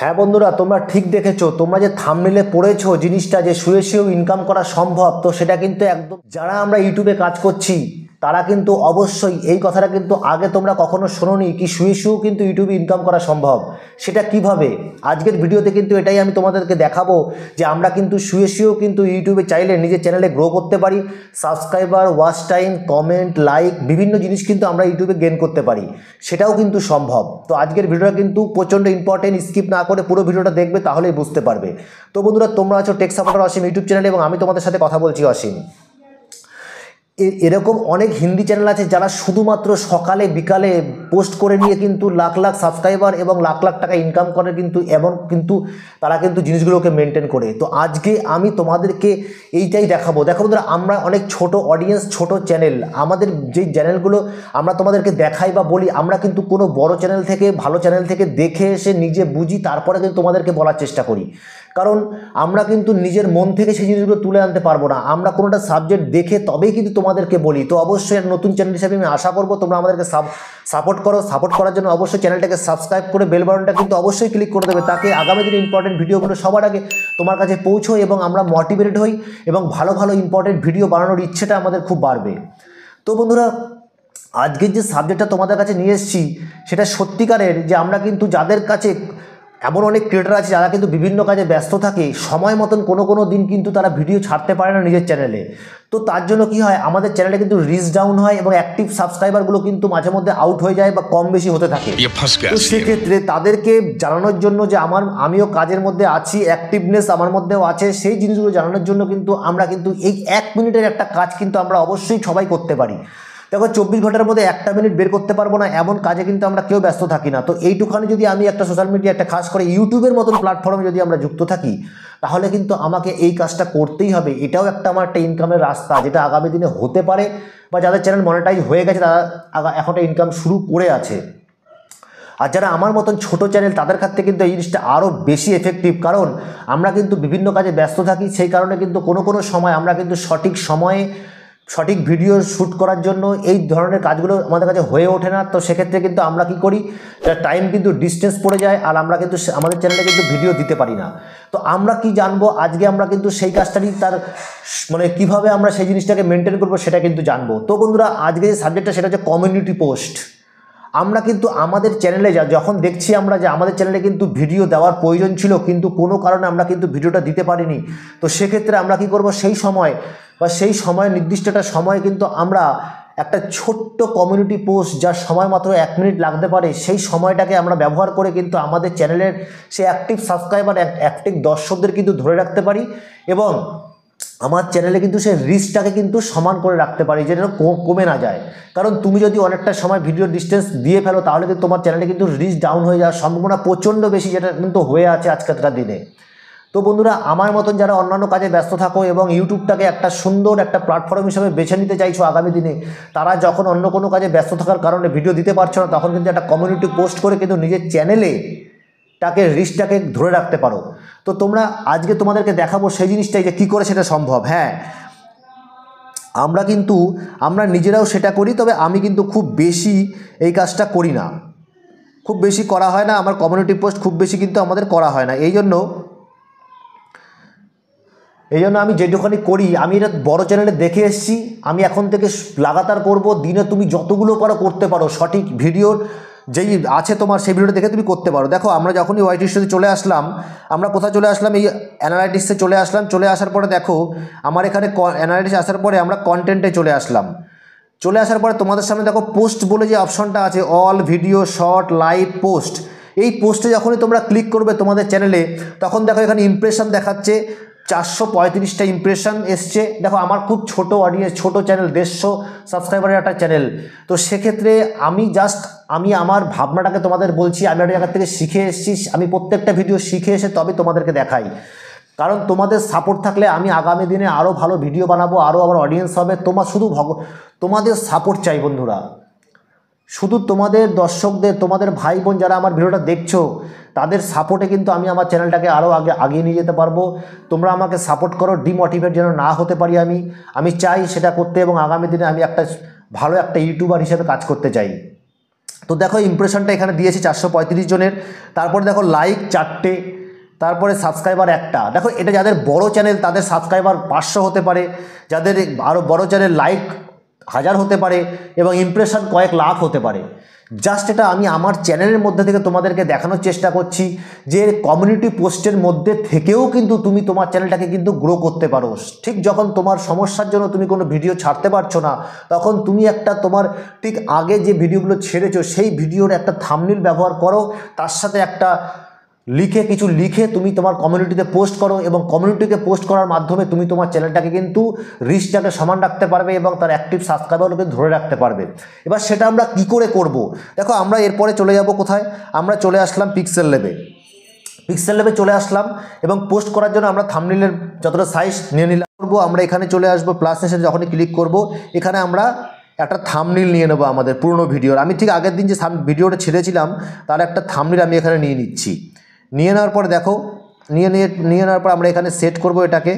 হ্যাঁ বন্ধুরা, তোমরা ঠিক দেখেছো। তোমরা যে থাম্বনেইলে পড়েছো জিনিসটা যে শুয়ে শুয়েও ইনকাম করা সম্ভব, তো সেটা কিন্তু একদম যারা আমরা ইউটিউবে কাজ করছি তারা কিন্তু অবশ্যই এই কথাটা কিন্তু আগে তোমরা কখনো শোনোনি কি শুয়ে শুয়েও কিন্তু ইউটিউবে ইনকাম করা সম্ভব। সেটা কিভাবে আজকের ভিডিওতে কিন্তু এটাই আমি তোমাদেরকে দেখাবো যে আমরা কিন্তু শুয়ে শুয়েও কিন্তু ইউটিউবে চাইলে নিজের চ্যানেলে গ্রো করতে পারি। Subscriber, watch time, comment, like বিভিন্ন জিনিস কিন্তু আমরা ইউটিউবে গেইন করতে পারি, সেটাও কিন্তু সম্ভব। তো আজকের ভিডিওটা কিন্তু প্রচণ্ড ইম্পর্টেন্ট, স্কিপ না করে পুরো ভিডিওটা দেখবে তাহলেই বুঝতে পারবে। তো বন্ধুরা, তোমরা আছো টেক সাপোর্টার অসীম ইউটিউব চ্যানেলে এবং আমি তোমাদের সাথে কথা বলছি অসীম। এরকম অনেক হিন্দি চ্যানেল আছে যারা শুধুমাত্র সকালে বিকালে পোস্ট করে নিয়ে কিন্তু লাখ লাখ সাবস্ক্রাইবার এবং লাখ লাখ টাকা ইনকাম করে, কিন্তু এমন কিন্তু তারা কিন্তু জিনিসগুলোকে মেনটেন করে। তো আজকে আমি তোমাদেরকে এইটাই দেখাবো। দেখো বন্ধুরা, আমরা অনেক ছোট অডিয়েন্স, ছোট চ্যানেল, আমাদের যেই চ্যানেলগুলো আমরা তোমাদেরকে দেখাই বা বলি, আমরা কিন্তু কোনো বড় চ্যানেল থেকে, ভালো চ্যানেল থেকে দেখে এসে নিজে বুঝি, তারপরে কিন্তু তোমাদেরকে বলার চেষ্টা করি। কারণ আমরা কিন্তু নিজের মন থেকে সেই জিনিসগুলো তুলে আনতে পারবো না, আমরা কোনোটা সাবজেক্ট দেখে তবেই কিন্তু তোমাদেরকে বলি। তো অবশ্যই নতুন চ্যানেল হিসেবে আমি আশা করবো তোমরা আমাদেরকে সাপোর্ট করো। সাপোর্ট করার জন্য অবশ্যই চ্যানেলটাকে সাবস্ক্রাইব করে বেল বাটনটা কিন্তু অবশ্যই ক্লিক করে দেবে, তাকে আগামী দিনে ইম্পর্টেন্ট ভিডিওগুলো সবার আগে তোমার কাছে পৌঁছোয় এবং আমরা মোটিভেটেড হই এবং ভালো ভালো ইম্পর্টেন্ট ভিডিও বানানোর ইচ্ছেটা আমাদের খুব বাড়বে। তো বন্ধুরা, আজকের যে সাবজেক্টটা তোমাদের কাছে নিয়ে এসেছি সেটা সত্যিকারের, যে আমরা কিন্তু যাদের কাছে এমন অনেক ক্রিয়েটার আছে যারা কিন্তু বিভিন্ন কাজে ব্যস্ত থাকে, সময় মতন কোনো দিন কিন্তু তারা ভিডিও ছাড়তে পারে না নিজের চ্যানেলে। তো তার জন্য কি হয়, আমাদের চ্যানেলে কিন্তু রিচ ডাউন হয় এবং অ্যাক্টিভ সাবস্ক্রাইবারগুলো কিন্তু মাঝে মধ্যে আউট হয়ে যায় বা কম বেশি হতে থাকে। তো সেক্ষেত্রে তাদেরকে জানানোর জন্য যে আমিও কাজের মধ্যে আছি, অ্যাক্টিভনেস আমার মধ্যেও আছে, সেই জিনিসগুলো জানানোর জন্য কিন্তু আমরা কিন্তু এই 1 মিনিটের একটা কাজ কিন্তু আমরা অবশ্যই সবাই করতে পারি। দেখো, 24 ঘন্টার মধ্যে 1টা মিনিট বের করতে পারবো না এমন কাজে কিন্তু আমরা কেউ ব্যস্ত থাকি না। তো এইটুখানি যদি আমি একটা সোশ্যাল মিডিয়া, একটা খাস করে ইউটিউবের মতন প্ল্যাটফর্মে যদি আমরা যুক্ত থাকি, তাহলে কিন্তু আমাকে এই কাজটা করতেই হবে। এটাও আমার একটা ইনকামের রাস্তা, যেটা আগামী দিনে হতে পারে, বা যাদের চ্যানেল মনিটাইজ হয়ে গেছে তারা এখন ইনকাম শুরু করে আছে। আর যারা আমার মতন ছোট চ্যানেল, তাদের ক্ষেত্রে কিন্তু এই জিনিসটা আরও বেশি এফেক্টিভ, কারণ আমরা কিন্তু বিভিন্ন কাজে ব্যস্ত থাকি। সেই কারণে কিন্তু কোনো সময় আমরা কিন্তু সঠিক সময়ে সঠিক ভিডিও শ্যুট করার জন্য এই ধরনের কাজগুলো আমাদের কাছে হয়ে ওঠে না। তো সেক্ষেত্রে কিন্তু আমরা কি করি, টাইম কিন্তু ডিস্টেন্স পড়ে যায় আর আমরা কিন্তু আমাদের চ্যানেলে কিন্তু ভিডিও দিতে পারি না। তো আমরা কি জানবো আজকে, আমরা কিন্তু সেই কাজটারই কিভাবে আমরা সেই জিনিসটাকে মেনটেন করবো সেটা কিন্তু জানবো। তো বন্ধুরা, আজকে যে সাবজেক্টটা সেটা হচ্ছে কমিউনিটি পোস্ট। আমরা কিন্তু আমাদের চ্যানেলে যখন দেখছি আমরা যে আমাদের চ্যানেলে কিন্তু ভিডিও দেওয়ার প্রয়োজন ছিল, কিন্তু কোনো কারণে আমরা কিন্তু ভিডিওটা দিতে পারিনি। তো সেক্ষেত্রে আমরা কি করব, সেই সময় নির্দিষ্ট একটা সময় কিন্তু আমরা একটা ছোট্ট কমিউনিটি পোস্ট, যার সময় মাত্র 1 মিনিট লাগতে পারে, সেই সময়টাকে আমরা ব্যবহার করে কিন্তু আমাদের চ্যানেলের সেই অ্যাক্টিভ সাবস্ক্রাইবার, অ্যাক্টিভ দর্শকদের কিন্তু ধরে রাখতে পারি এবং আমার চ্যানেলে কিন্তু সেই রিচটাকে কিন্তু সমান করে রাখতে পারি, যেটা কমে না যায়। কারণ তুমি যদি অনেকটা সময় ভিডিও ডিস্টেন্স দিয়ে ফেলো, তাহলে কিন্তু তোমার চ্যানেলে কিন্তু রিচ ডাউন হয়ে যাওয়ার সম্ভাবনা প্রচণ্ড বেশি, যেটা কিন্তু হয়ে আছে আজকালকার দিনে। তো বন্ধুরা, আমার মতন যারা অন্যান্য কাজে ব্যস্ত থাকো এবং ইউটিউবটাকে একটা সুন্দর একটা প্ল্যাটফর্ম হিসেবে বেছে নিতে চাইছো আগামী দিনে, তারা যখন অন্য কোনো কাজে ব্যস্ত থাকার কারণে ভিডিও দিতে পারছো না, তখন কিন্তু একটা কমিউনিটি পোস্ট করে কিন্তু নিজের চ্যানেলেটাকে রিচটাকে ধরে রাখতে পারো। তো তোমরা আজকে তোমাদেরকে দেখাবো সেই জিনিসটাই, যে কী করে সেটা সম্ভব। হ্যাঁ, আমরা নিজেরাও সেটা করি, তবে আমি কিন্তু খুব বেশি এই কাজটা করি না, খুব বেশি করা হয় না। আমার কমিউনিটি পোস্ট খুব বেশি কিন্তু আমাদের করা হয় না। এই জন্য আমি যেটুখানি করি, আমি এটা বড় চ্যানেলে দেখে এসেছি, আমি এখন থেকে লাগাতার করব। দিনে তুমি যতগুলো পারো করতে পারো, সঠিক ভিডিওর যেই আছে তোমার, সেই ভিডিওটা দেখে তুমি করতে পারো। দেখো, আমরা যখনই ওয়াইটি স্টুডিওতে চলে আসলাম, আমরা কোথায় চলে আসলাম, এই অ্যানালাইটিক্সে চলে আসলাম। চলে আসার পরে দেখো, আমার এখানে অ্যানালাইটিক্স আসার পরে আমরা কন্টেন্টে চলে আসলাম। চলে আসার পরে তোমাদের সামনে দেখো পোস্ট বলে যে অপশনটা আছে, all video, short, live, post. এই পোস্টে যখনই তোমরা ক্লিক করবে তোমাদের চ্যানেলে, তখন দেখো এখানে ইমপ্রেশন দেখাচ্ছে 435টা ইমপ্রেশন এসছে। দেখো, আমার খুব ছোট অডিয়েন্স, ছোট চ্যানেল, 150 সাবস্ক্রাইবারের একটা চ্যানেল। তো সেক্ষেত্রে আমি আমার ভাবনাটাকে তোমাদের বলছি, আমি একটা জায়গা থেকে শিখে এসেছি, আমি প্রত্যেকটা ভিডিও শিখে এসে তবে তোমাদেরকে দেখাই। কারণ তোমাদের সাপোর্ট থাকলে আমি আগামী দিনে আরও ভালো ভিডিও বানাবো, আরও আমার অডিয়েন্স হবে। তোমাদের সাপোর্ট চাই বন্ধুরা, শুধু তোমাদের দর্শকদের, তোমাদের ভাই বোন যারা আমার ভিডিওটা দেখছো, তাদের সাপোর্টে কিন্তু আমি আমার চ্যানেলটাকে আরও আগিয়ে নিয়ে যেতে পারবো। তোমরা আমাকে সাপোর্ট করো, ডিমোটিভেট যেন না হতে পারি আমি চাই সেটা করতে, এবং আগামী দিনে আমি ভালো একটা ইউটিউবার হিসেবে কাজ করতে চাই। তো দেখো ইমপ্রেশনটা এখানে দিয়েছি 435 জনের, তারপরে দেখো লাইক 4টে, তারপরে সাবস্ক্রাইবার একটা। দেখো এটা যাদের বড় চ্যানেল তাদের সাবস্ক্রাইবার 500 হতে পারে, যাদের আরও বড় চ্যানেল লাইক 1000 হতে পারে এবং ইমপ্রেশন কয়েক লাখ হতে পারে। জাস্ট এটা আমি আমার চ্যানেলের মধ্যে থেকে তোমাদেরকে দেখানোর চেষ্টা করছি যে কমিউনিটি পোস্টের মধ্যে থেকেও কিন্তু তুমি তোমার চ্যানেলটাকে কিন্তু গ্রো করতে পারো। ঠিক যখন তোমার সমস্যার জন্য তুমি কোনো ভিডিও ছাড়তে পারছো না, তখন তুমি একটা তোমার ঠিক আগে যে ভিডিওগুলো ছেড়েছো সেই ভিডিওর একটা থাম্বনেল ব্যবহার করো, তার সাথে একটা কিছু লিখে তুমি তোমার কমিউনিটিতে পোস্ট করো এবং কমিউনিটিতে পোস্ট করার মাধ্যমে তুমি তোমার চ্যানেলটাকে কিন্তু রিচটাকে সমান রাখতে পারবে এবং তার অ্যাক্টিভ সাবস্ক্রাইবারকে ধরে রাখতে পারবে। এবার সেটা আমরা কি করে করব? দেখো আমরা এরপরে চলে যাব কোথায়, আমরা চলে আসলাম পিক্সেল ল্যাবে চলে আসলাম এবং পোস্ট করার জন্য আমরা থাম্বনেলের যতটা সাইজ নিয়ে নিলাম। আমরা এখানে চলে আসবো, প্লাস নিচে যখনই ক্লিক করব এখানে আমরা একটা থাম্বনেল নিয়ে নেবো আমাদের পুরনো ভিডিওর। আমি ঠিক আগের দিন যে ভিডিওটা ছেড়েছিলাম তার একটা থাম্বনেল আমি এখানে নিয়ে নিচ্ছি। নিয়ে নেওয়ার পর দেখো নিয়ে নেওয়ার পর আমরা এখানে সেট করব এটাকে।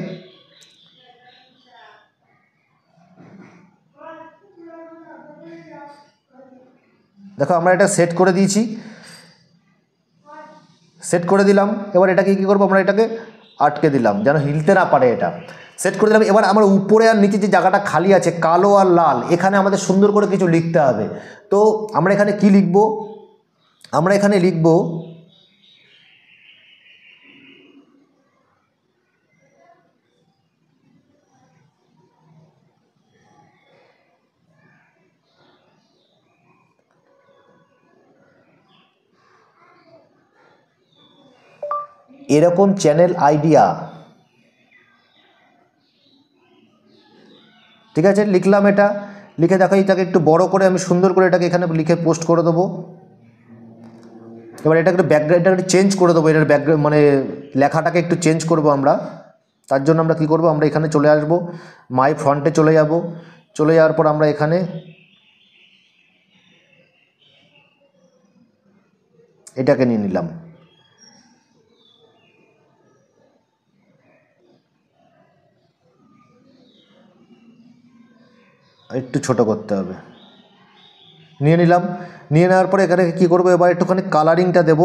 দেখো আমরা এটা সেট করে দিয়েছি, সেট করে দিলাম। এবার এটাকে কী করবো, আমরা এটাকে আটকে দিলাম যেন হিলতে না পারে। এটা সেট করে দিলাম। এবার আমার উপরে আর নিচে যে জায়গাটা খালি আছে কালো আর লাল, এখানে আমাদের সুন্দর করে কিছু লিখতে হবে। তো আমরা এখানে কি লিখব, আমরা এখানে লিখব এরকম চ্যানেল আইডিয়া। ঠিক আছে, লিখলাম। এটা লিখে দেখো এটাকে একটু বড় করে আমি সুন্দর করে এটাকে এখানে লিখে পোস্ট করে দেবো। এবার এটাকে ব্যাকগ্রাউন্ড একটু চেঞ্জ করে দেবো, এটার ব্যাকগ্রাউন্ড মানে লেখাটাকে একটু চেঞ্জ করব আমরা। তার জন্য আমরা কি করব, আমরা এখানে চলে আসব, মাই ফ্রন্টে চলে যাব। চলে যাওয়ার পর আমরা এখানে এটাকে নিয়ে নিলাম। একটু ছোট করতে হবে, নিয়ে নিলাম। নিয়ে নেওয়ার পরে এখানে কি করব, এবার একটুখানি কালারিংটা দেব।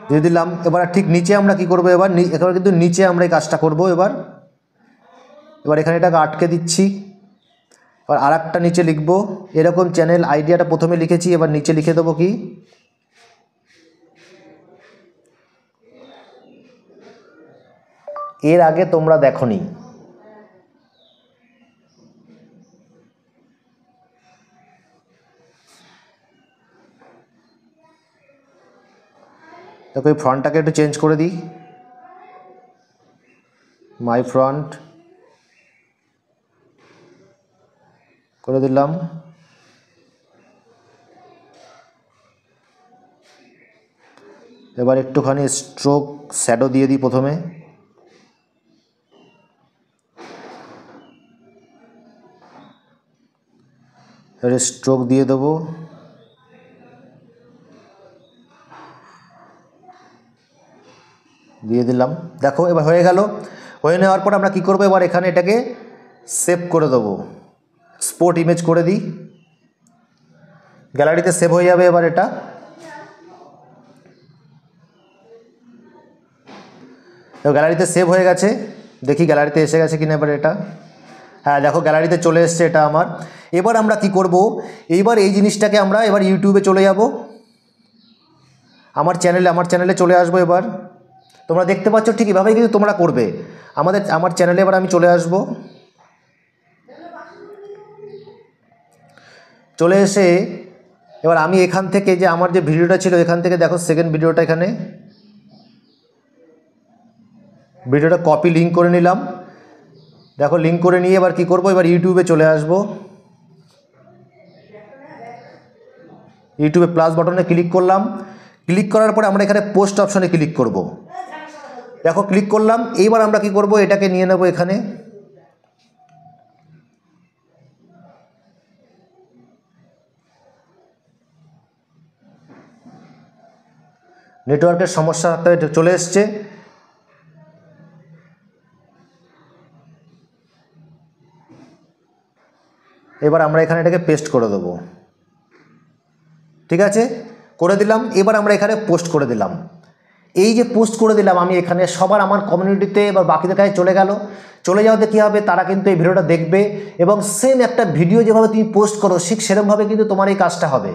দিয়ে দিলাম। এবার ঠিক নিচে আমরা কি করব, এবার কিন্তু নিচে আমরা এই কাজটা করব। এবার এখানে এটাকে আটকে দিচ্ছি। এবার আর একটা নিচে লিখব, এরকম চ্যানেল আইডিয়াটা প্রথমে লিখেছি, এবার নিচে লিখে দেবো কি, এর আগে তোমরা দেখোনি। দেখো এই ফ্রন্টটাকে একটু চেঞ্জ করে দিই, মাই ফ্রন্ট করে দিলাম। এবার একটুখানি স্ট্রোক শ্যাডো দিয়ে দিই প্রথমে। এবারে স্ট্রোক দিয়ে দেবো। দিয়ে দিলাম। দেখো এবার হয়ে গেল। হয়ে নেওয়ার পর আমরা কি করব, এবার এখানে এটাকে সেভ করে দেবো, স্পট ইমেজ করে দিই, গ্যালারিতে সেভ হয়ে যাবে। এবার এটা গ্যালারিতে সেভ হয়ে গেছে, দেখি গ্যালারিতে এসে গেছে কিনা এবার এটা। হ্যাঁ দেখো গ্যালারিতে চলে এসছে এটা আমার। এবার আমরা কি করব, এইবার এই জিনিসটাকে আমরা এবার ইউটিউবে চলে যাব, আমার চ্যানেলে চলে আসবো। এবার তোমরা দেখতে পাচ্ছ ঠিক এভাবেই কিন্তু তোমরা করবে। আমার চ্যানেলে এবার আমি চলে আসব, চলে এসে এবার আমি এখান থেকে যে আমার যে ভিডিওটা ছিল এখান থেকে দেখো সেকেন্ড ভিডিওটা, এখানে ভিডিওটা কপি লিঙ্ক করে নিলাম। দেখো লিঙ্ক করে নিয়ে এবার কি করব, এবার ইউটিউবে চলে আসব। ইউটিউবে প্লাস বাটনে ক্লিক করলাম। ক্লিক করার পরে আমরা এখানে পোস্ট অপশনে ক্লিক করব। দেখো ক্লিক করলাম। এইবার আমরা কি করব, এটাকে নিয়ে নেব এখানে। নেটওয়ার্কের সমস্যা চলে এসছে। এবার আমরা এখানে এটাকে পেস্ট করে দেবো। ঠিক আছে, করে দিলাম। এবার আমরা এখানে পোস্ট করে দিলাম। এই যে পোস্ট করে দিলাম আমি এখানে, সবার আমার কমিউনিটিতে এবার বাকিদের কাছে চলে গেল। চলে যাওয়াতে কী হবে, তারা কিন্তু এই ভিডিওটা দেখবে এবং সেম একটা ভিডিও যেভাবে তুমি পোস্ট করো ঠিক সেরকমভাবে কিন্তু তোমার এই কাজটা হবে।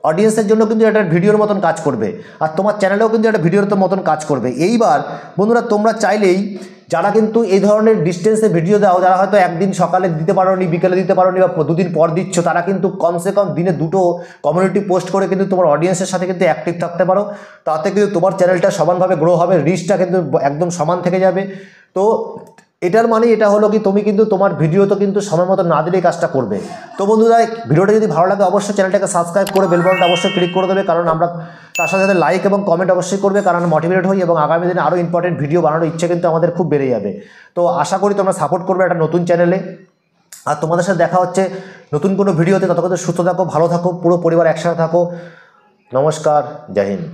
অডিয়েন্সের জন্য কিন্তু একটা ভিডিওর মতন কাজ করবে, আর তোমার চ্যানেলেও কিন্তু একটা ভিডিওর মতন কাজ করবে। এইবার বন্ধুরা তোমরা চাইলেই যারা কিন্তু এই ধরনের ডিস্টেন্সে ভিডিও দাও, যারা হয়তো একদিন সকালে দিতে পারোনি, বিকেলে দিতে পারোনি বা দুদিন পর দিচ্ছ, তারা কিন্তু কমসে কম দিনে 2টো কমিউনিটি পোস্ট করে কিন্তু তোমার অডিয়েন্সের সাথে কিন্তু অ্যাক্টিভ থাকতে পারো। তাতে কিন্তু তোমার চ্যানেলটা সমানভাবে গ্রো হবে, রিচটা কিন্তু একদম সমান থেকে যাবে। তো এটার মানে এটা হলো কি, তুমি কিন্তু তোমার ভিডিও তো কিন্তু সময় মতো না দিলেই কাজটা করবে। তো বন্ধুরা ভিডিওটা যদি ভালো লাগে অবশ্যই চ্যানেলটাকে সাবস্ক্রাইব করে বেল বাটনটা অবশ্যই ক্লিক করে দেবে, কারণ আমরা তার সাথে সাথে লাইক এবং কমেন্ট অবশ্যই করবে, কারণ মোটিভেট হই এবং আগামী দিনে আরও ইম্পর্টেন্ট ভিডিও বানানোর ইচ্ছে কিন্তু আমাদের খুব বেড়ে যাবে। তো আশা করি তোমরা সাপোর্ট করবে একটা নতুন চ্যানেলে। আর তোমাদের সাথে দেখা হচ্ছে নতুন কোনো ভিডিওতে। ততক্ষণ সুস্থ থাকো, ভালো থাকো, পুরো পরিবার একসাথে থাকো। নমস্কার, জয় হিন্দ।